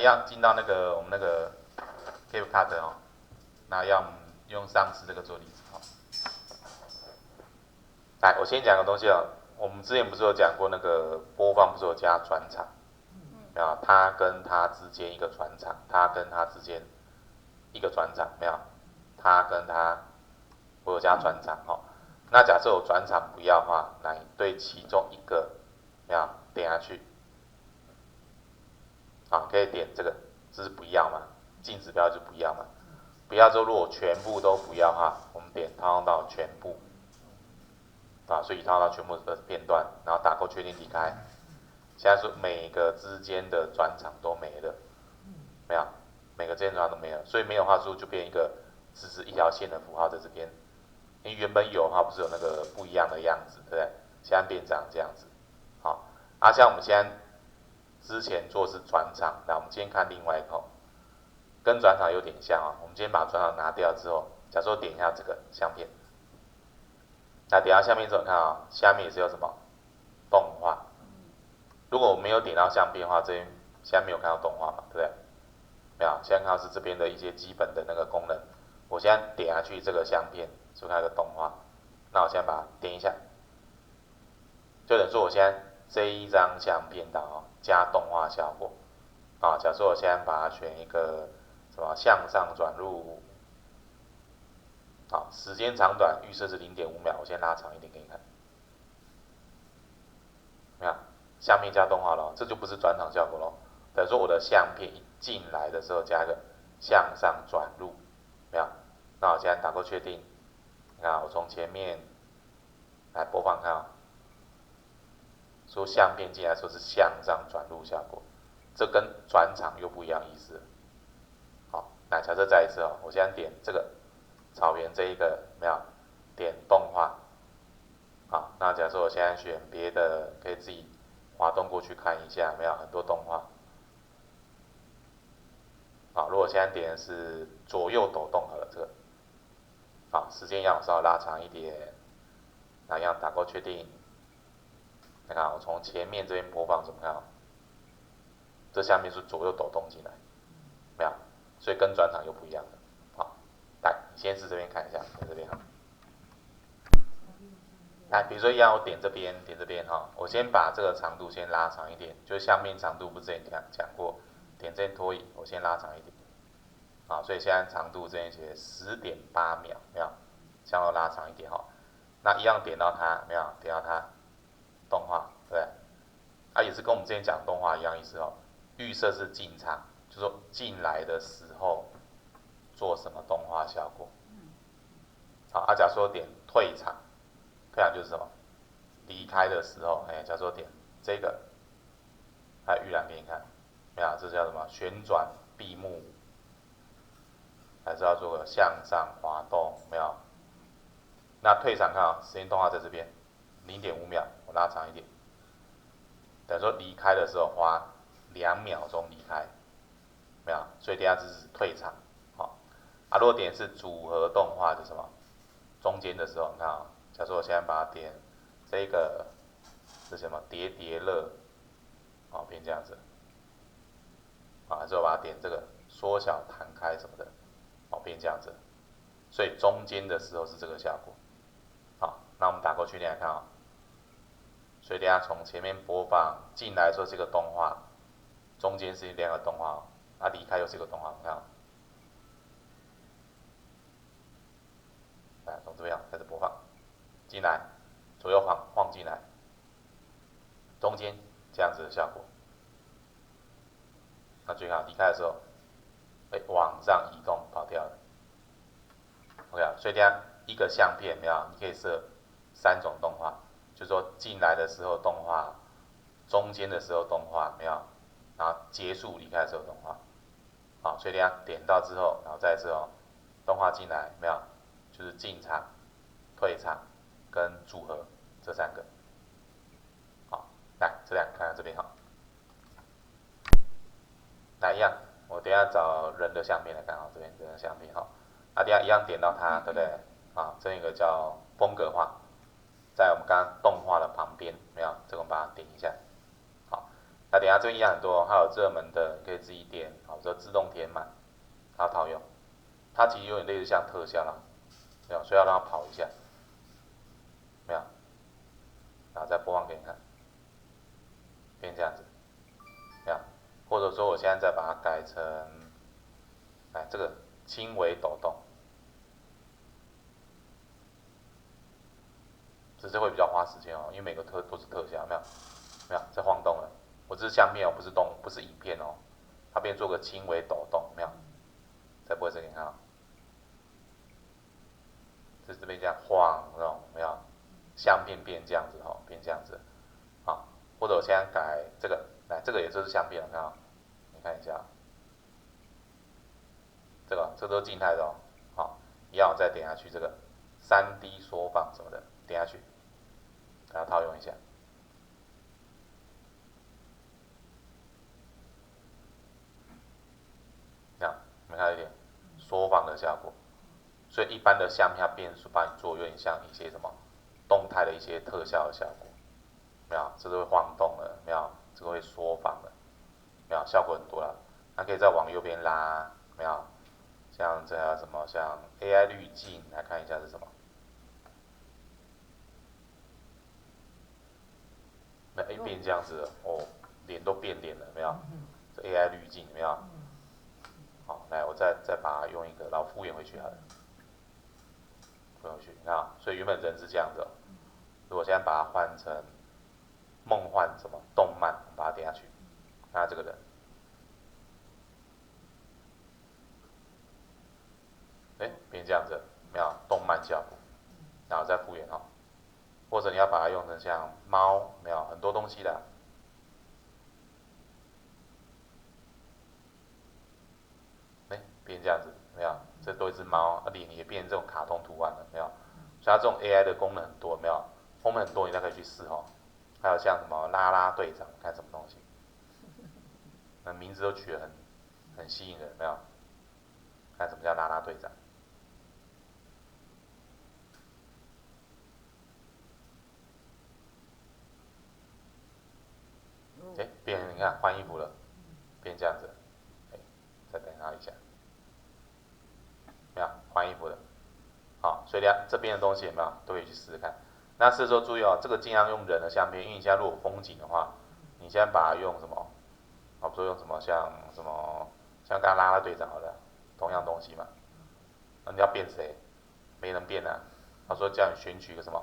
一样进到那个我们那个 CapCut 哦，那要用上次这个做例子哦。来，我先讲个东西哦。我们之前不是有讲过那个播放不是有加转场，啊，它跟它之间一个转场，它跟它之间一个转场，没有？它跟它我有加转场哦。那假设我转场不要的话，来对其中一个要点下去，啊，可以点这个，这是不要嘛？进指标就不要嘛？不要之后，如果全部都不要的话，我们点套用到全部，啊，所以套用到全部的片段，然后打勾确定离开。现在说每个之间的转场都没了，没有，每个之间转场都没了，所以没有话术就变一个只是一条线的符号在这边。因为原本有的话不是有那个不一样的样子，对不对？现在变长这样子，好，像我们现在之前做是转场，那我们今天看另外一口，跟转场有点像啊。我们今天把转场拿掉之后，假设我点一下这个相片，那点到下面之后看啊，下面也是有什么动画。如果我没有点到相片的话，这边现在没有看到动画嘛，对不对？没有，现在看到是这边的一些基本的那个功能。我现在点下去这个相片，是不是看到个动画？那我现在把它点一下，就等于说我现在这一张相片档哦，加动画效果啊。假设我现在把它选一个什么向上转入，好，时间长短预设是0.5秒，我先拉长一点给你看，没有？下面加动画咯，这就不是转场效果咯。等于说我的相片一进来的时候加一个向上转入，没有？那我现在打勾确定，你看我从前面来播放看啊、说相片进来说是向上转入效果，这跟转场又不一样意思了。好，那假设再一次哦，我现在点这个草原这一个没有？点动画，好，那假设我现在选别的，可以自己滑动过去看一下，没有？很多动画。好，如果现在点的是左右抖动好了，这个，好，时间要稍微拉长一点，那一样打勾确定。你看，我从前面这边播放怎么看？这下面是左右抖动进来，没有？所以跟转场又不一样了。好，来，你先是这边看一下，在这边哈。来，比如说一样，我点这边，点这边哈，我先把这个长度先拉长一点，就是下面长度不是之前讲过，点这边拖移，我先拉长一点，啊，所以现在长度这边写10.8秒，没有？相对拉长一点哈。那一样点到它，没有？点到它，动画，对不对？啊，也是跟我们之前讲动画一样意思哦。预设是进场，就说进来的时候做什么动画效果。好，假如说点退场，退场就是什么？离开的时候，假如说点这个，还预览给你看，没有？这叫什么？旋转闭幕，还是要做个向上滑动，没有？那退场看啊，时间动画在这边，0.5秒，我拉长一点，等于说离开的时候花2秒钟离开，没有？所以等下这是退场，好，如果点是组合动画是什么？中间的时候，你看啊，假如我现在把它点这个是什么？叠叠乐，好，变这样子，啊，之后把它点这个缩小弹开什么的，好，变这样子，所以中间的时候是这个效果，好，那我们打过去，你来看啊，所以等下从前面播放进来的时候是一个动画，中间是两个动画，离开又是一个动画，你看啊，来从这边开始播放，进来，左右晃进来，中间这样子的效果。那最好离开的时候，往上移动跑掉了。OK 啊，所以这样一个相片没有，你可以设3种动画，就是说进来的时候动画，中间的时候动画没有，然后结束离开的时候动画。好，所以这样点到之后，然后再之后动画进来没有，就是进场、退场跟组合这3个。好，来这样看看这边好。那一样，我等一下找人的相片来看哈，这边人的相片哈，等一下一样点到它，对不对？啊，这一个叫风格化，在我们刚刚动画的旁边，没有？这个我们把它点一下，好，那等一下这个一样很多，还有热门的，可以自己点，好，说自动填满，然后套用。它其实有点类似像特效啦，没有，所以要让它跑一下，没有，然后再播放给你看，变这样子，没有，或者说我现在再把它改成，哎，这个轻微抖动，只是会比较花时间哦，因为每个都是特效，没有，没有，在晃动了，我这是相片哦，不是影片哦，它变做个轻微抖动，没有，再播一次给你看啊、哦。这边这样晃那种，没有，相片变这样子哦，变这样子，好，或者我现在改这个，来，这个也就是相片，看啊，你看一下，这个都是静态的哦，好，一样我再点下去这个3D 缩放什么的，点下去，给它套用一下，这样，你们看一点缩放的效果，所以一般的相片它变数帮你做有点像一些什么动态的一些特效的效果，没有，这个会晃动了，没有，这个会缩放了。没有效果很多了，它可以再往右边拉，没有，像这还有什么像 AI 滤镜，来看一下是什么，那变这样子了哦，脸都变脸了，没有？这 AI 滤镜有没有？好，来我再把它用一个，然后复原回去好了，复原回去，你看啊，所以原本人是这样子、哦，如果现在把它换成梦幻什么动漫，把它点下去，看下这个人，哎，变这样子，没有？动漫效果，然后再复原哦。或者你要把它用成像猫，没有很多东西的，哎，变这样子，没有？这多一只猫，脸也变成这种卡通图案了，没有？所以它这种 AI 的功能很多，没有？功能很多，你大家可以去试哦。还有像什么啦啦队长，看什么东西，那名字都取得很吸引人，没有？看什么叫啦啦队长？哎，变你看换衣服了，变这样子，哎，再等它一下，没有？换衣服了。好，所以这边的东西有没有都可以去试试看。那试的时候注意哦，这个尽量用人的相片，因为你现在如果风景的话，你现在把它用什么？好，比如说用什么像刚刚拉拉队长好了，同样东西嘛，那你要变谁？没人变啊。他说叫你选取一个什么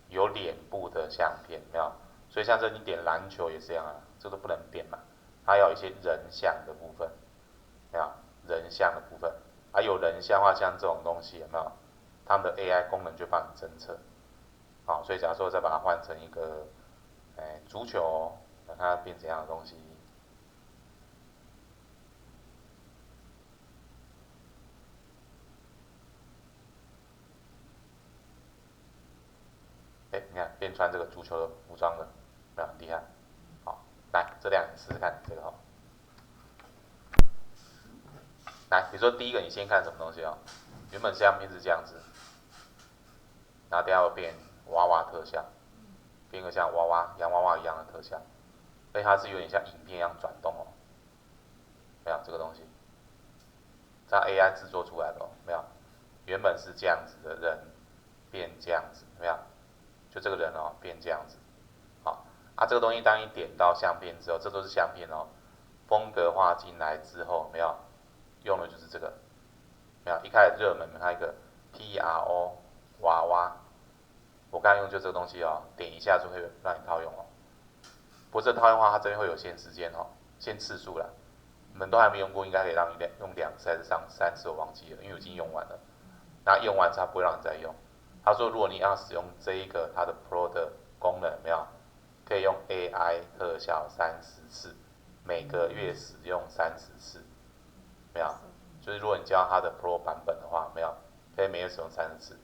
有脸部的相片，没有？所以像这你点篮球也是这样啊，这都不能变嘛，它要有一些人像的部分，没有？人像的部分，还有人像的话，像这种东西有没有？他们的 AI 功能就帮你侦测。好，所以假如说再把它换成一个，足球，看它变怎样的东西。你看变穿这个足球的服装了，没有很厉害？好，来这两个试试看这个哈。来，比如说第一个你先看什么东西哦？原本相片是这样子，然后等下会变娃娃特效，变个像洋娃娃一样的特效，所以它是有点像影片一样转动哦。没有这个东西，这 AI 制作出来的哦，没有？原本是这样子的人变这样子，没有？就这个人哦变这样子，好啊，这个东西当你点到相片之后，这都是相片哦，风格化进来之后，没有？用的就是这个，没有？一开始热门它一个 PRO 娃娃，我刚才用就这个东西哦，点一下就会让你套用哦。不过这套用的话，它这边会有限时间哦，限次数啦。你们都还没用过，应该可以让你用2次还是3次，我忘记了，因为我已经用完了。那用完之后他不会让你再用。他说，如果你要使用这一个它的 Pro 的功能，有没有？可以用 AI 特效30次，每个月使用30次，没有？就是如果你交它的 Pro 版本的话，没有，可以每月使用30次。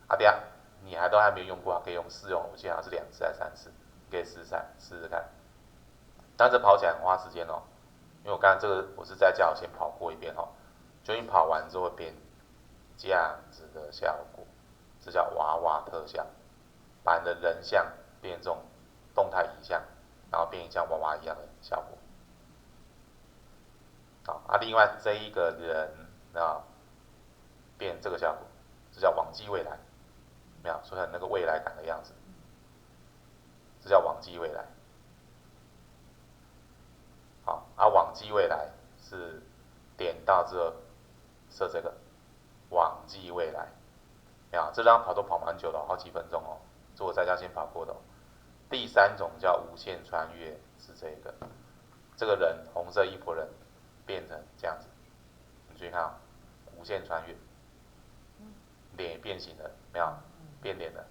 啊，等下你还没有用过，可以用试用，我记得好像是2次还是3次，你可以试试看。但这跑起来很花时间哦，因为我刚才这个我是在家我先跑过一遍哦，就你跑完之后会变这样子的效果，这叫娃娃特效，把你的人像变成这种动态影像，然后变成像娃娃一样的效果。好，另外这一个人变这个效果，这叫往迹未来，没有，所以那个未来感的样子，这叫往迹未来。好，往迹未来是点到之后设这个往迹未来，没有，这张跑都跑蛮久了，好几分钟哦，这我在家先跑过的哦。第三种叫无限穿越，是这个人红色衣服人变成这样子，你注意看啊，无限穿越，脸也变形了，没有变脸了，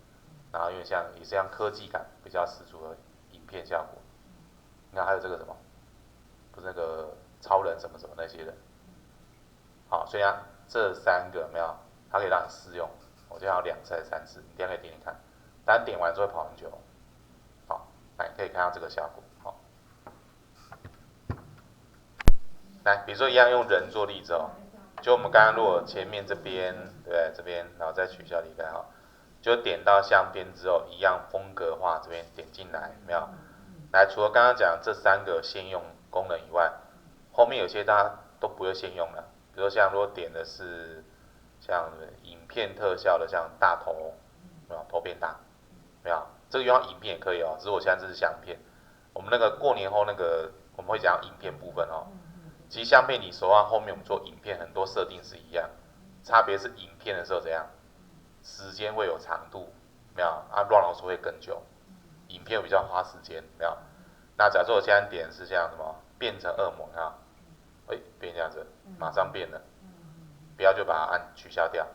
然后因为也是像科技感比较十足的影片效果。你看还有这个什么，不是那个超人什么什么那些人，好，所以这三个没有，它可以让你试用，我就要2次还是3次，你等下可以点点看，但点完之后会跑很久。好，来可以看到这个效果。好，来，比如说一样用人做例子哦，就我们刚刚如果前面这边，对不对？这边，然后再取消离开哈，就点到相片之后，一样风格化这边点进来，有没有？来，除了刚刚讲这3个先用功能以外，后面有些大家都不会先用了，比如说像如果点的是像影片特效的，像大头，没有头变大，没有？这个用影片也可以哦，只是我现在这是相片。我们那个过年后那个我们会讲影片部分哦。其实相片你手腕后面我们做影片很多设定是一样，差别是影片的时候怎样，时间会有长度，没有？乱老鼠会更久，影片比较花时间，没有？那假设我现在点是像什么变成恶魔啊，变这样子，马上变了，不要就把它按取消掉。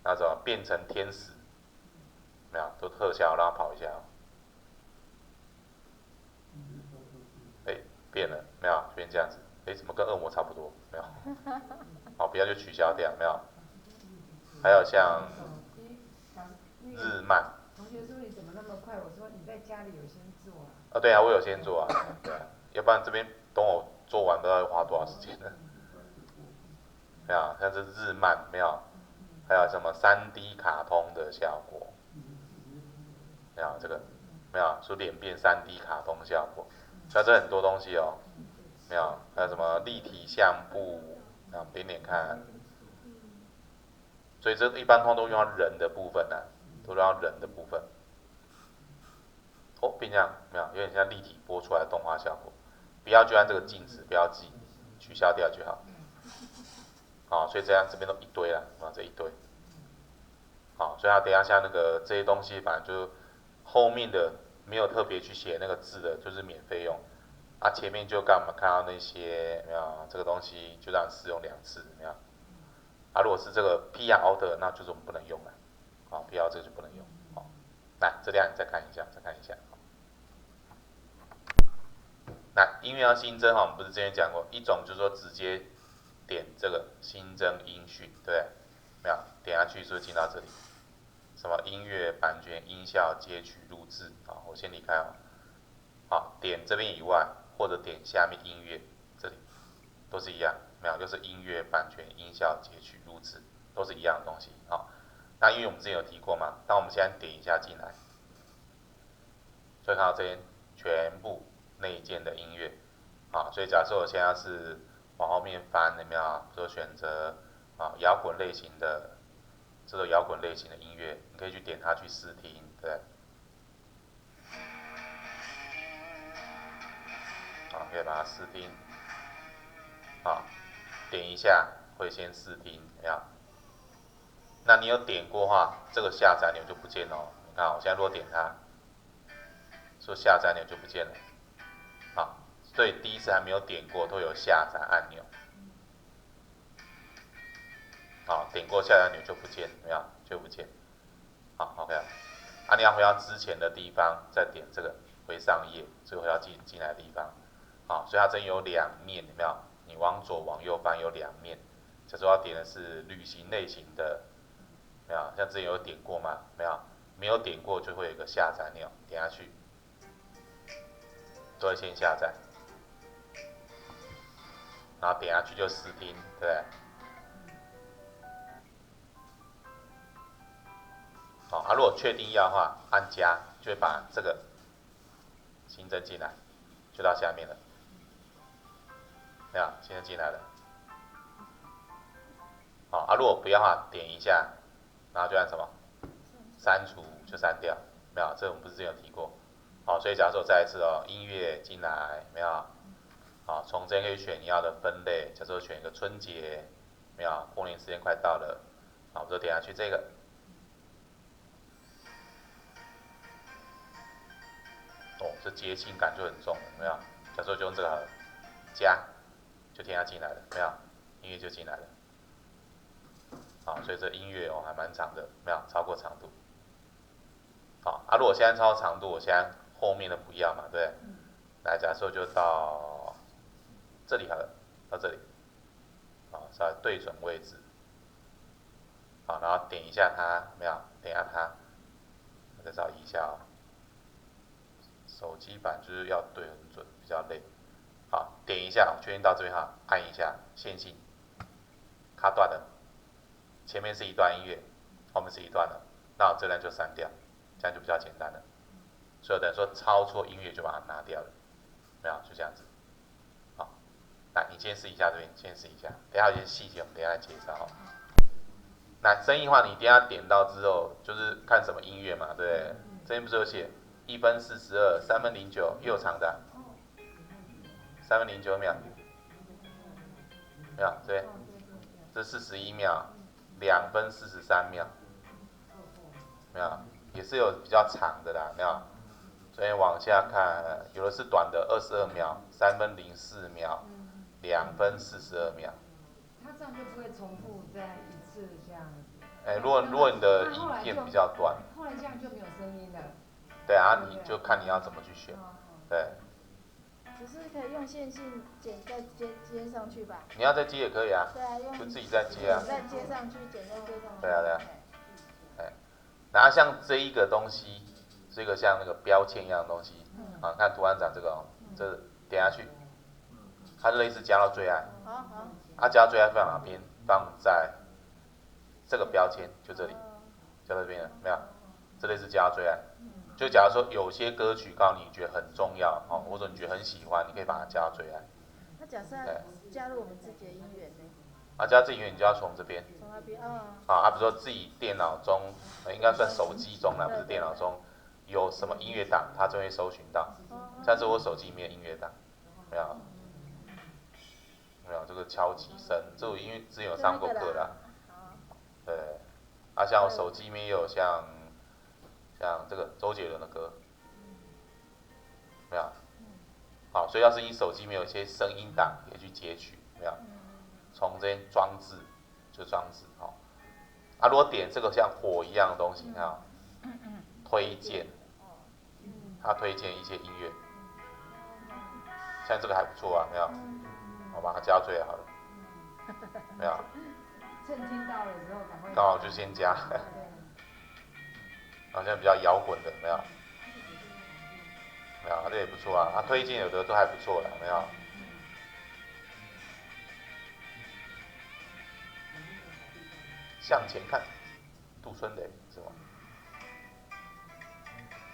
那怎么变成天使？没有，都特效让它跑一下哦。变了，没有？变这样子，怎么跟恶魔差不多？没有，好，不要就取消掉，没有？还有像日漫。同学说你怎么那么快？我说你在家里有先做啊。对啊，我有先做啊，对啊，要不然这边等我做完不知道要花多少时间呢？没有，像是日漫没有，还有什么3D 卡通的效果，没有这个，没有说脸变3D 卡通效果，像这很多东西哦，没有，还有什么立体相簿，点点看，所以这一般通都用到人的部分呢、都用到人的部分。变这样，没有，有点像立体播出来的动画效果，不要就按这个镜子标记，取消掉就好。好，所以这样这边都一堆了，这一堆。好，所以等一下像那个这些东西，反正就后面的没有特别去写那个字的，就是免费用。前面就刚我们看到那些，没有这个东西就让你试用2次，没有。如果是这个 PR Auto，那就是我们不能用了。好，PR 这个就不能用。好，来这边你再看一下，再看一下。那音乐要新增我们不是之前讲过，一种就是说直接点这个新增音讯，对不对？没有，点下去是不是进到这里？什么音乐版权、音效、截取、录制？好，我先离开哦。好，点这边以外，或者点下面音乐这里，都是一样，没有，就是音乐版权、音效、截取、录制，都是一样的东西。好，那因为我们之前有提过嘛，那我们现在点一下进来，所以看到这边全部内建的音乐。好，所以假设我现在是往后面翻，有没有？就选择摇滚类型的这个摇滚类型的音乐，你可以去点它去试听，对。好，可以把它试听。好，点一下会先试听，有没有？那你有点过的话，这个下载钮就不见了哦。你看，我现在如果点它，说下载钮就不见了。好，所以第一次还没有点过都有下载按钮。好，点过下载钮就不见，没有就不见。好 ，OK 了。你要回到之前的地方，再点这个回上页，最后要进来的地方。好，所以它这有2面，有没有？你往左往右翻有2面。假如要点的是旅行类型的，没有？像之前有点过吗？没有，没有点过就会有一个下载钮，点下去，都会先下载，然后点下去就试听，对不对？好，如果确定要的话，按加就会把这个新增进来，就到下面了，没有，新增进来了。好啊，如果不要的话，点一下，然后就按什么删除，就删掉，没有，这我们不是之前有提过。好，所以假如说我再一次哦，音乐进来，没有？好，从这边可以选你要的分类，假设选一个春节，没有？过年时间快到了，好，我就点下去这个。哦，这节庆感就很重了，没有？假设就用这个好了，加，就添加进来了，没有？音乐就进来了。好，所以这音乐哦还蛮长的，没有超过长度。好啊，如果现在超过长度，我现在后面的不要嘛，对不对？来，假设就到这里好了，到这里，好，稍微对准位置，好，然后点一下它，没有？点一下它，再稍微移一下哦。手机版就是要对很准，比较累。好，点一下，确定到这边哈，按一下线性，卡断了。前面是一段音乐，后面是一段了，那我这段就删掉，这样就比较简单了。所以等于说超错音乐就把它拿掉了，没有？就这样子。好，来你先试一下这边，先试一下，等一下有些细节我们等一下来介绍。那声音的话，你等一下点到之后，就是看什么音乐嘛，对不对？这边不是有写1分42、3分09，又有长的、3分09秒，没有？这边这41秒，2分43秒，没有？也是有比较长的啦，没有？所以往下看，有的是短的22秒、3分04秒、2分42秒。它这样就不会重复再一次这样子。如果你的影片比较短，后来这样就没有声音了。对啊，你就看你要怎么去选，对。只是可以用线性剪再接上去吧。你要再接也可以啊。对啊，用就自己再接啊。再接上去，剪再接上去。对啊，对啊。然后像这一个东西，这个像那个标签一样的东西，啊，看图案长这个哦，这点下去，它就类似加到最爱。好好。它加到最爱放哪边？放在这个标签，就这里，加到这边了，没有？这类似加到最爱。就假如说有些歌曲告诉你觉得很重要哦，或者你觉得很喜欢，你可以把它加到最爱。那假设加入我们自己的音乐呢？啊，加自己音乐你就要从这边。从那边啊。啊，比如说自己电脑中，应该算手机中啦，不是电脑中，有什么音乐档，它就会搜寻到。像是我手机里面的音乐档，没有？没有这个敲击声，这我因为之前有上过课啦。对。啊，像我手机里面也有像这个周杰伦的歌，没有？好，所以要是你手机里面有一些声音档，可以去截取，没有？从这边装置就装置，好。啊，如果点这个像火一样的东西，你看啊，推荐，它推荐一些音乐，像这个还不错啊，没有？我把它加最好了，没有？趁听到的时候赶快。刚好就先加，好像比较摇滚的，没有？没有，这也不错啊，它推荐有的都还不错啦，没有？向前看，杜春雷是吗？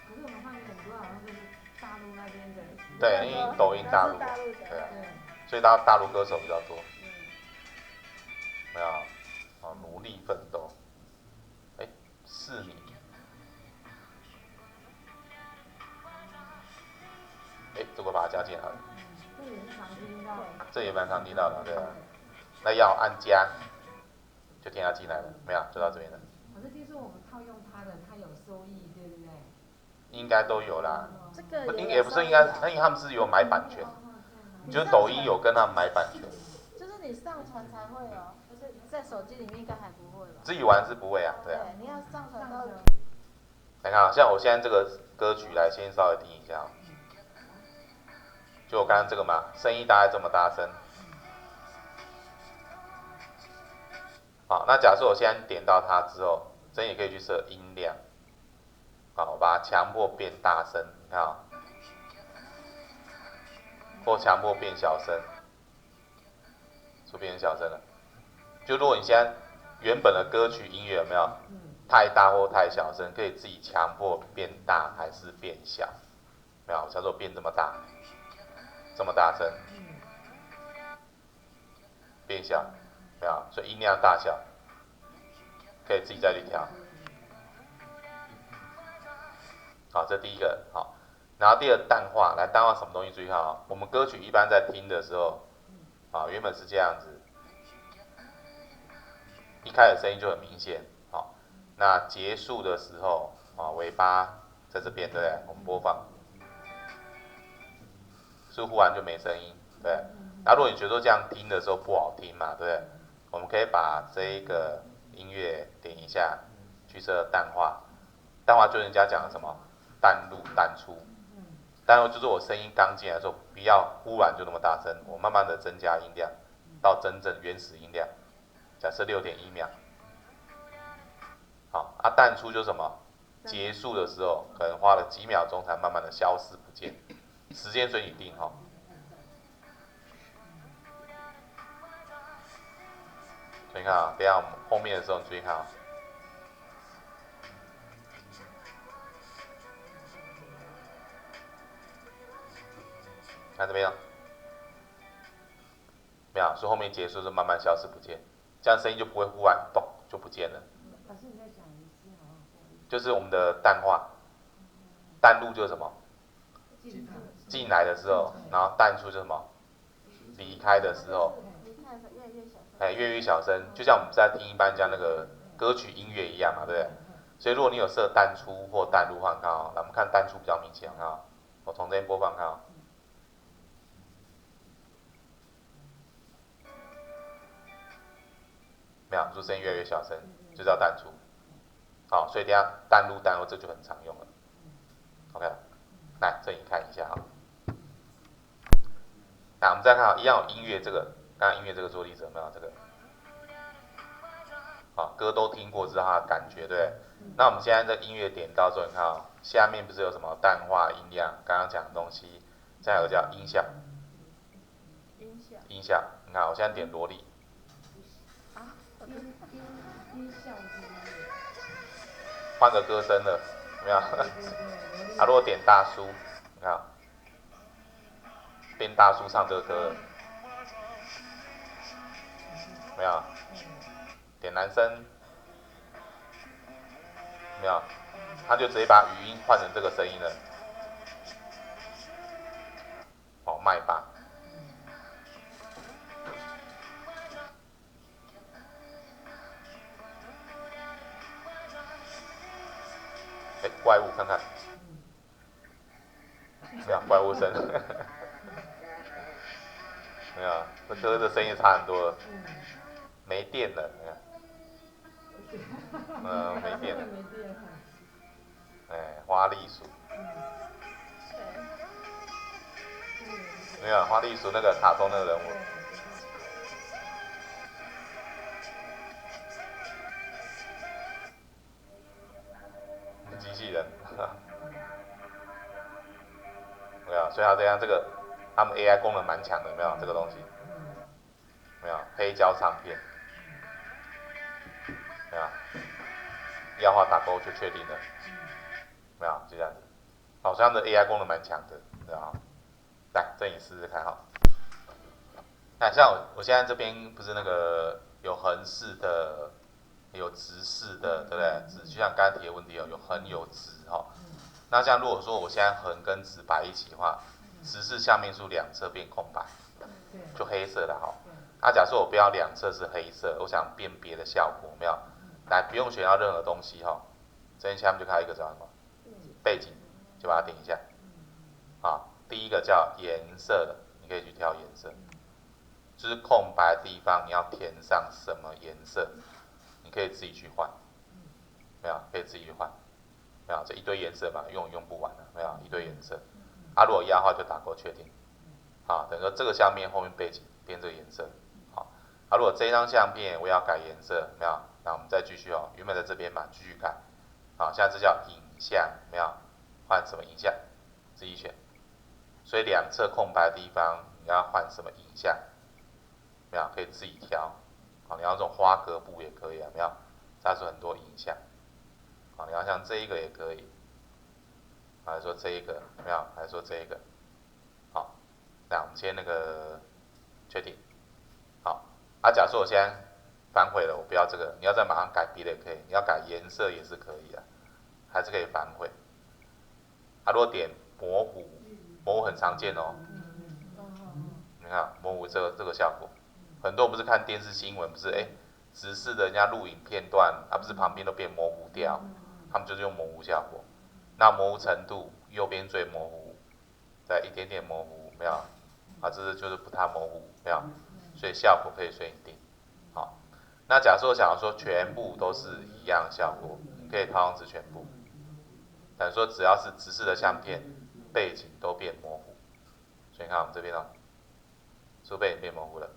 可是我们发现很多好像就是大陆那边的。对，因为抖音大陆，对啊，所以大陆歌手比较多。没有？哦，努力奋斗。是你。这个把它加进来了。这也是常听到。这也蛮常听到的，对啊。那要按加，就添加进来了，没有？就到这边了。可是听说我们套用它的，它有收益，对不对？应该都有啦。这个也不是应该，因为他们是有买版权，就是抖音有跟他们买版权。就是你上传才会哦，不是在手机里面应该还不会吧？自己玩是不会啊，对啊。对，你要上传到。来看啊，像我现在这个歌曲来先稍微听一下。就我刚刚这个嘛，声音大概这么大声。好，那假设我现在点到它之后，这也可以去设音量。好，我把它强迫变大声，你看啊，或强迫变小声，就变小声了。就如果你现在原本的歌曲音乐有没有太大或太小声，可以自己强迫变大还是变小。没有？叫做变这么大，这么大声，变小，没有？所以音量大小可以自己再去调。好，这第一个好。然后第二淡化，来淡化什么东西？注意看啊，我们歌曲一般在听的时候，啊，原本是这样子，一开始声音就很明显，好，那结束的时候，啊，尾巴在这边，对不对？我们播放，是不是忽然就没声音？对。那如果你觉得这样听的时候不好听嘛，对不对？我们可以把这一个音乐点一下，去设淡化。淡化就是人家讲的什么淡入淡出。淡入就是我声音刚进来的时候，不要忽然就那么大声，我慢慢的增加音量，到真正原始音量。假设6.1秒。好，啊，淡出就是什么？结束的时候，可能花了几秒钟才慢慢的消失不见，时间随你定哈。所以你看啊，等一下我们后面的时候，你注意看啊。看这边啊，没有，所以后面结束就慢慢消失不见，这样声音就不会忽然咚就不见了。老师，你再讲一次好不好？就是我们的淡化，淡入就是什么？进来的时候，然后淡出就是什么？离开的时候。越来越小声，就像我们在听一般像那个歌曲音乐一样嘛，对不对？所以如果你有设淡出或淡入的话，看啊，来我们看淡出比较明显，看啊，我从这边播放看啊。没有，就声音越来越小声，就叫淡出。好，所以等下淡入淡入这就很常用了。OK， 来这你看一下哈。那我们再看啊，一样有音乐这个，刚刚音乐这个做例子有没有这个？好，歌都听过，知道它的感觉，对不对？那我们现在这音乐点到之后，你看啊，下面不是有什么淡化音量，刚刚讲的东西，再有个叫音效。音效，你看我现在点萝莉。音效换个歌声了，有没有？啊，如果点大叔，你看，变大叔唱这个歌，有没有？点男生，有没有？他就直接把语音换成这个声音了。哦，麦霸。哎，怪物看看，没有怪物声，没有，这歌的声音差很多了，没电了，你看，没电了，哎，花栗鼠，没有花栗鼠那个卡通那个人物，机器人，没有，所以它这样这个，他们 AI 功能蛮强的，有没有这个东西？没有，黑胶唱片，没有，要画打勾就确定了，没有，就这样子。好，所以他们的 AI 功能蛮强的，对吧？来，这你试试看哈。那像我现在这边不是那个有横式的，有直式的，对不对？直就像刚才提的问题哦，有横有直哈。那像如果说我现在横跟直摆一起的话，直是下面数两侧变空白，就黑色的哈。那假设我不要两侧是黑色，我想变别的效果，没有？来，不用选到任何东西哈，这边下面就开一个叫什么？背景，就把它点一下。啊，第一个叫颜色的，你可以去挑颜色，就是空白的地方你要填上什么颜色，你可以自己去换，没有？可以自己去换，没有？这一堆颜色嘛，用不完的，没有？一堆颜色。啊，如果要的话就打勾确定。啊，等于说这个相片后面背景变这个颜色。好，啊，如果这张相片我要改颜色，没有？那我们再继续哦，原本在这边嘛，继续改。好，现在这叫影像，没有？换什么影像？自己选。所以两侧空白的地方你要换什么影像？没有？可以自己挑。好，你要这种花格布也可以啊，没有？它是很多影像。好，你要像这一个也可以。还是说这一个有没有？还是说这一个？好，那我们先那个确定。好，假设我现在反悔了，我不要这个，你要再马上改别的也可以，你要改颜色也是可以的，还是可以反悔。如果点模糊，模糊很常见哦。你看模糊这个效果，很多人不是看电视新闻，不是直视的人家录影片段，不是旁边都变模糊掉，他们就是用模糊效果。那模糊程度，右边最模糊，再一点点模糊，没有？这就是不太模糊，没有？所以效果可以随你定。好，那假设我想要说全部都是一样效果，你可以套用是全部。等于说只要是直视的相片，背景都变模糊。所以你看我们这边这背景变模糊了，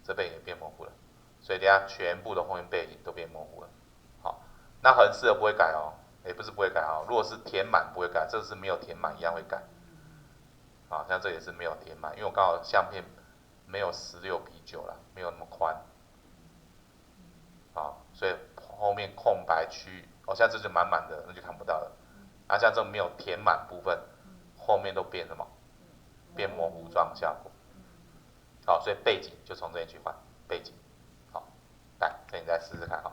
这背景也变模糊了，所以等下全部的后面背景都变模糊了。好，那横式的不会改哦，不是不会改哦，如果是填满不会改，这是没有填满一样会改。好，像这也是没有填满，因为我刚好相片没有16:9啦，没有那么宽。好，所以后面空白区像这就满满的，那就看不到了。像这没有填满部分，后面都变什么？变模糊状效果。好，所以背景就从这里去换背景。好，来，这你再试试看哈。